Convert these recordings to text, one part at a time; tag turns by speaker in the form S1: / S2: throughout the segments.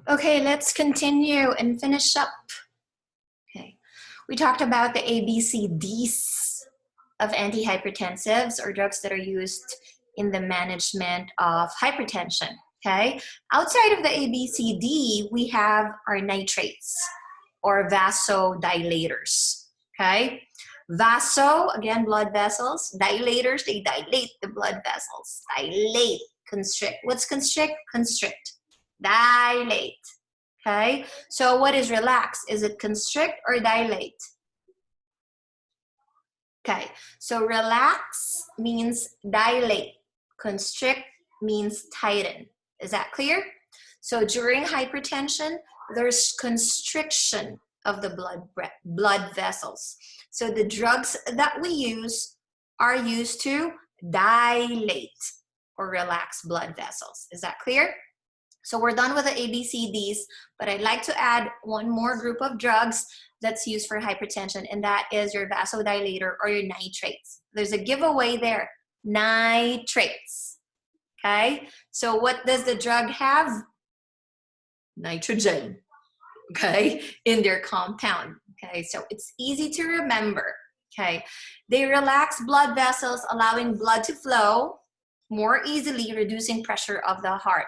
S1: Okay, let's continue and finish up. Okay, we talked about the ABCDs of antihypertensives or drugs that are used in the management of hypertension. Okay, outside of the ABCD, we have our nitrates or vasodilators. Okay, vaso, again, blood vessels. Dilators, they dilate the blood vessels. Dilate, constrict. What's constrict? Constrict. Dilate. Okay, so what is relax? Is it constrict or dilate? Okay, so relax means dilate. Constrict means tighten. Is that clear? So during hypertension, there's constriction of the blood vessels. So the drugs that we use are used to dilate or relax blood vessels. Is that clear? So we're done with the ABCDs, but I'd like to add one more group of drugs that's used for hypertension, and that is your vasodilator or your nitrates. There's a giveaway there, nitrates. Okay, so what does the drug have? Nitrogen, okay, in their compound. Okay, so it's easy to remember. Okay, they relax blood vessels, allowing blood to flow more easily, reducing pressure on the heart,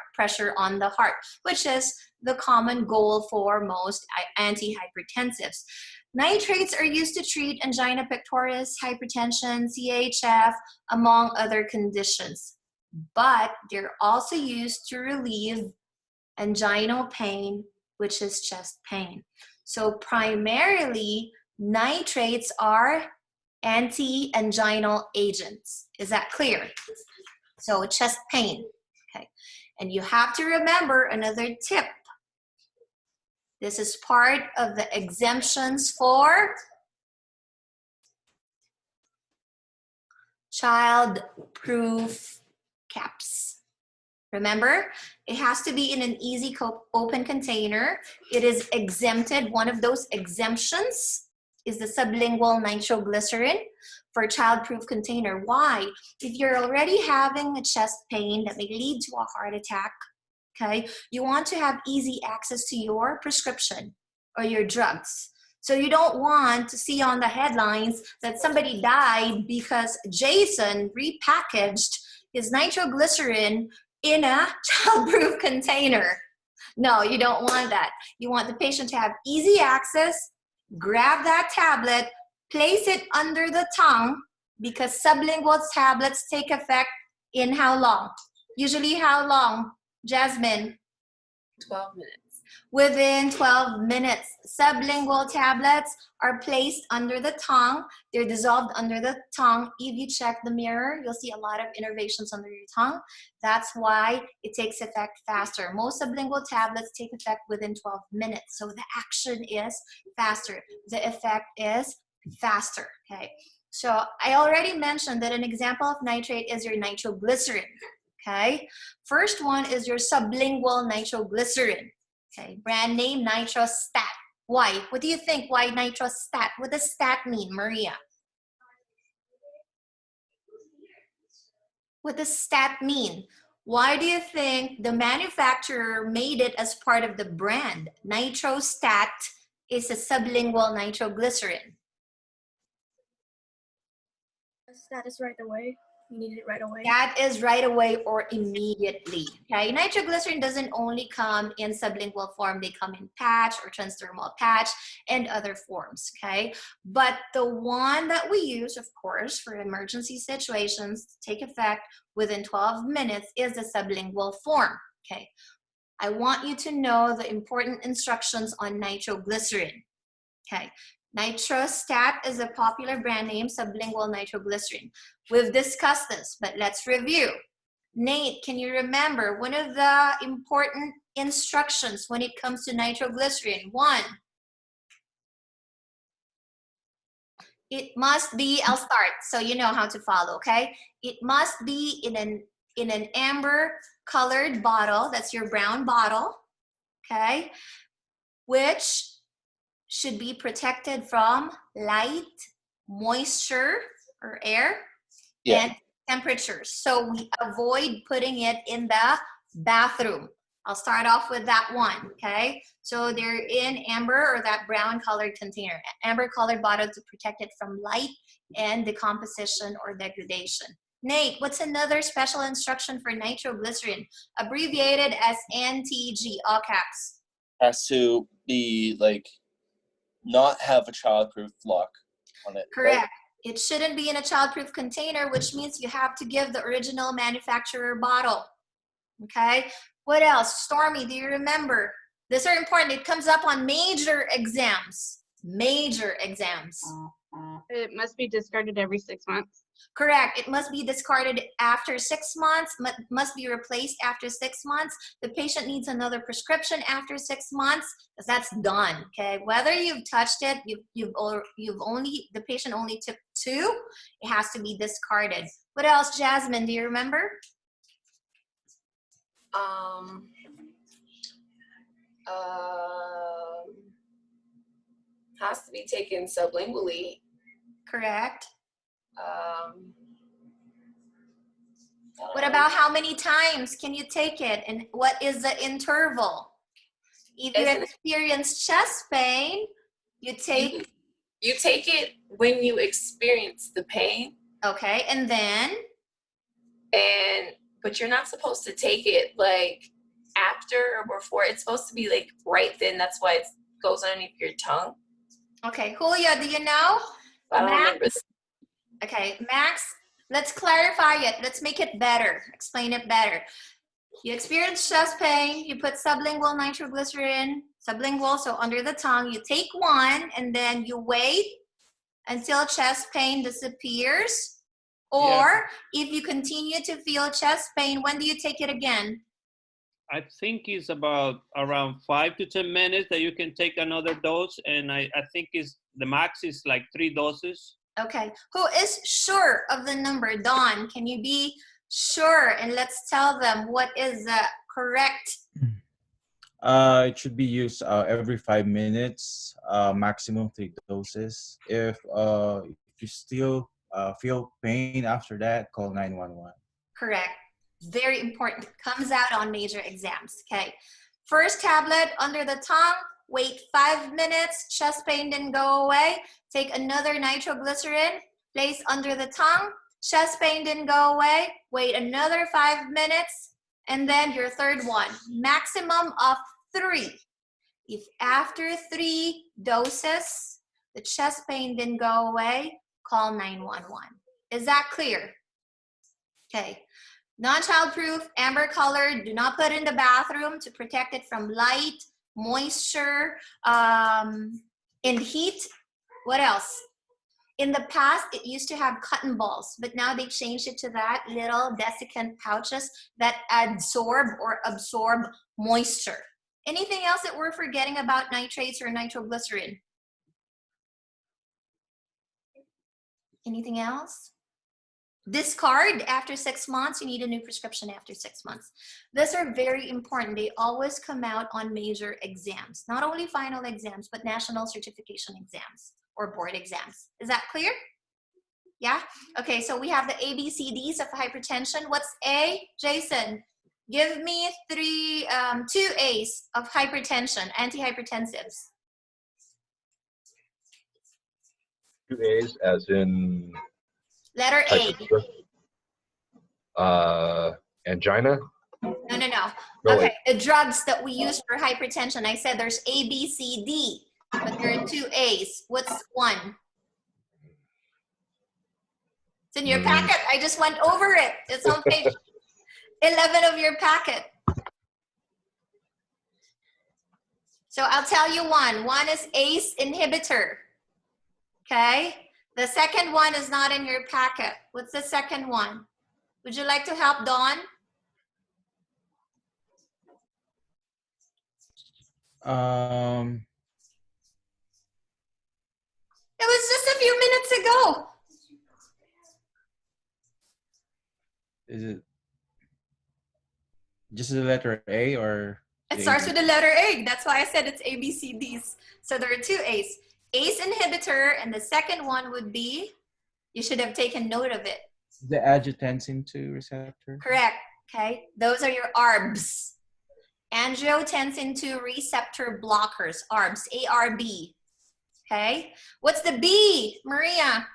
S1: which is the common goal for most antihypertensives. Nitrates are used to treat angina pectoris, hypertension, CHF, among other conditions, but they're also used to relieve anginal pain, which is chest pain. So primarily, nitrates are anti-anginal agents. Is that clear? So chest pain, okay. And you have to remember another tip. This is part of the exemptions for child-proof caps. Remember, it has to be in an easy open container. It is exempted. One of those exemptions is the sublingual nitroglycerin for child-proof container. Why? If you're already having a chest pain that may lead to a heart attack, okay, you want to have easy access to your prescription or your drugs. So you don't want to see on the headlines that somebody died because Jason repackaged his nitroglycerin in a child-proof container. No, you don't want that. You want the patient to have easy access. Grab that tablet, place it under the tongue, because sublingual tablets take effect in how long? Usually how long, Jasmine?
S2: 12 minutes.
S1: Within 12 minutes. Sublingual tablets are placed under the tongue. They're dissolved under the tongue. If you check the mirror, you'll see a lot of innervations under your tongue. That's why it takes effect faster. Most sublingual tablets take effect within 12 minutes. So the action is faster. The effect is faster, okay? So I already mentioned that an example of nitrate is your nitroglycerin, okay? First one is your sublingual nitroglycerin. Okay, brand name Nitrostat. Why? What do you think? Why Nitrostat? What does stat mean, Maria? What does stat mean? Why do you think the manufacturer made it as part of the brand? Nitrostat is a sublingual nitroglycerin.
S2: That is right away. You need it right away.
S1: That is right away or immediately. Okay, nitroglycerin doesn't only come in sublingual form, they come in patch or transdermal patch and other forms, okay? But the one that we use, of course, for emergency situations to take effect within 12 minutes is the sublingual form, okay? I want you to know the important instructions on nitroglycerin, okay? Nitrostat is a popular brand name, sublingual nitroglycerin. We've discussed this, but let's review. Nate, can you remember one of the important instructions when it comes to nitroglycerin? One, it must be, I'll start so you know how to follow, okay? It must be in an amber colored bottle, that's your brown bottle, okay? Which should be protected from light, moisture, or air, and temperatures. So we avoid putting it in the bathroom. I'll start off with that one, okay? So they're in amber or that brown colored container. Amber colored bottle to protect it from light and decomposition or degradation. Nate, what's another special instruction for nitroglycerin, abbreviated as NTG, all caps?
S3: Has to be like not have a childproof lock on it.
S1: Correct.
S3: Right?
S1: It shouldn't be in a childproof container, which means you have to give the original manufacturer bottle. Okay. What else? Stormy, do you remember? These are important. It comes up on major exams. Major exams.
S4: It must be discarded every 6 months.
S1: Correct. It must be discarded after 6 months, must be replaced after 6 months. The patient needs another prescription after 6 months, because that's done. Okay. Whether you've touched it, the patient only took 2, it has to be discarded. What else, Jasmine? Do you remember?
S5: Has to be taken sublingually.
S1: Correct. What
S5: know.
S1: about how many times can you take it, and what is the interval? If you experience chest pain, you take
S5: it when you experience the pain.
S1: Okay, and then?
S5: But you're not supposed to take it like after or before. It's supposed to be like right then. That's why it goes underneath your tongue.
S1: Okay, Julia, do you know?
S5: I don't remember.
S1: Okay, Max, let's clarify it. Let's make it better. Explain it better. You experience chest pain, you put sublingual nitroglycerin, sublingual, so under the tongue, you take 1 and then you wait until chest pain disappears. Or if you continue to feel chest pain, when do you take it again?
S6: I think it's about around 5 to 10 minutes that you can take another dose, and I think the max is like 3 doses.
S1: Okay, who is sure of the number? Dawn, can you be sure, and let's tell them what is the correct?
S7: It should be used every 5 minutes, maximum 3 doses. If you still feel pain after that, call 911.
S1: Correct. Very important. Comes out on major exams. Okay. First tablet under the tongue. Wait 5 minutes. Chest pain didn't go away. Take another nitroglycerin. Place under the tongue. Chest pain didn't go away. Wait another 5 minutes. And then your third one. Maximum of 3. If after 3 doses, the chest pain didn't go away, call 911. Is that clear? Okay. Non-childproof, amber colored, do not put in the bathroom to protect it from light, moisture, and heat. What else? In the past, it used to have cotton balls, but now they changed it to that little desiccant pouches that absorb moisture. Anything else that we're forgetting about nitrates or nitroglycerin? Anything else? Discard after 6 months. You need a new prescription after 6 months. These are very important. They always come out on major exams, not only final exams, but national certification exams or board exams. Is that clear? Yeah? Okay, so we have the ABCDs of hypertension. What's A? Jason, give me 2 A's of hypertension, antihypertensives.
S8: 2 A's as in
S1: Letter A.
S8: Angina?
S1: No.
S8: No,
S1: Okay, the drugs that we use for hypertension. I said there's A, B, C, D, but there are 2 A's. What's 1? It's in your packet. I just went over it. It's on page 11 of your packet. So I'll tell you 1. 1 is ACE inhibitor. Okay? The second one is not in your packet. What's the second one? Would you like to help Dawn? It was just a few minutes ago.
S7: Is it just the letter A or?
S1: It starts with the letter A. That's why I said it's A, B, C, D's. So there are 2 A's. ACE inhibitor, and the second one would be, you should have taken note of it.
S7: The angiotensin II receptor.
S1: Correct. Okay. Those are your ARBs. Angiotensin II receptor blockers, ARBs, ARB. Okay, what's the B, Maria?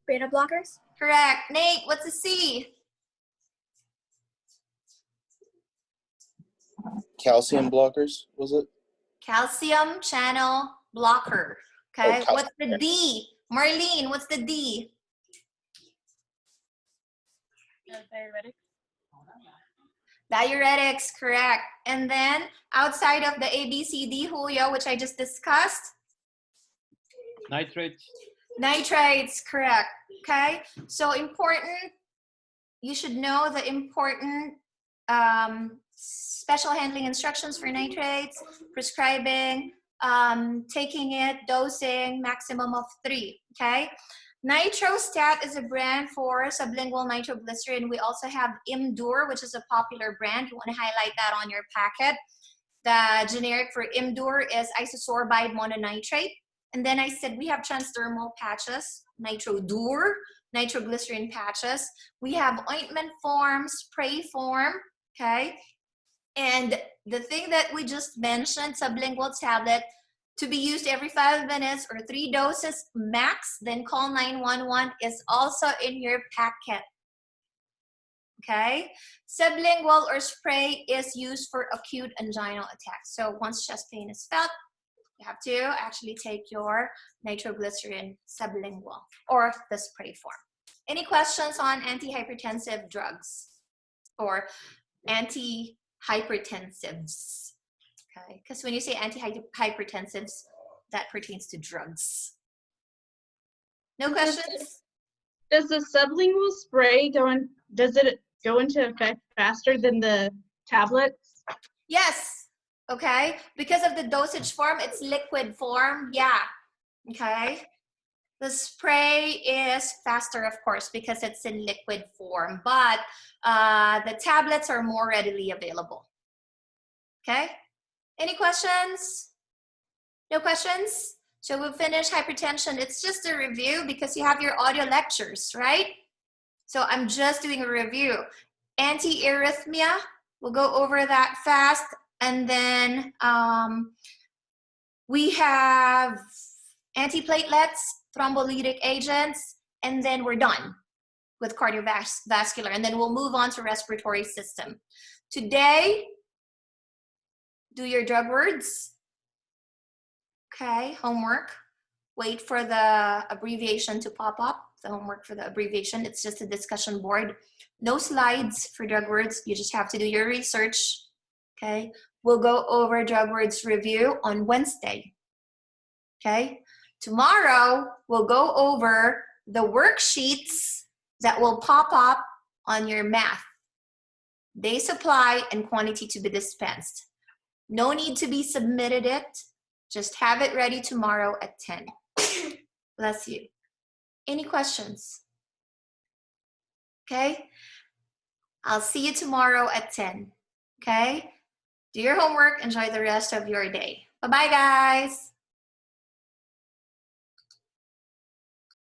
S2: Beta blockers.
S1: Correct. Nate, what's the C?
S3: Calcium blockers, was it?
S1: Calcium channel blocker. Okay,
S3: calcium.
S1: what's the D? Marlene, what's the D?
S4: Diuretic.
S1: Diuretics, correct. And then outside of the ABCD, Julio, which I just discussed,
S6: Nitrates.
S1: nitrates, correct. Okay, so important, you should know the important special handling instructions for nitrates, prescribing, taking it, dosing, maximum of 3, okay? Nitrostat is a brand for sublingual nitroglycerin. We also have Imdur, which is a popular brand. You want to highlight that on your packet. The generic for Imdur is isosorbide mononitrate. And then I said we have transdermal patches, Nitrodur, nitroglycerin patches. We have ointment form, spray form, okay? And the thing that we just mentioned, sublingual tablet, to be used every 5 minutes or 3 doses max, then call 911, is also in your packet. Okay? Sublingual or spray is used for acute anginal attacks. So once chest pain is felt, you have to actually take your nitroglycerin sublingual or the spray form. Any questions on antihypertensive drugs or antihypertensives? Okay, because when you say antihypertensives, that pertains to drugs. No questions?
S4: Does the sublingual spray does it go into effect faster than the tablets?
S1: Yes. Okay, because of the dosage form, it's liquid form. Yeah. Okay. The spray is faster, of course, because it's in liquid form, but the tablets are more readily available. Okay. Any questions? No questions? So we'll finish hypertension. It's just a review because you have your audio lectures, right? So I'm just doing a review. Antiarrhythmia, we'll go over that fast. And then we have antiplatelets, thrombolytic agents, and then we're done with cardiovascular. And then we'll move on to respiratory system. Today, do your drug words. Okay, homework. Wait for the abbreviation to pop up, the homework for the abbreviation. It's just a discussion board. No slides for drug words. You just have to do your research. Okay, we'll go over drug words review on Wednesday. Okay, tomorrow we'll go over the worksheets that will pop up on your math. Day supply and quantity to be dispensed. No need to be submitted it. Just have it ready tomorrow at 10. Bless you. Any questions? Okay. I'll see you tomorrow at 10. Okay. Do your homework. Enjoy the rest of your day. Bye-bye, guys.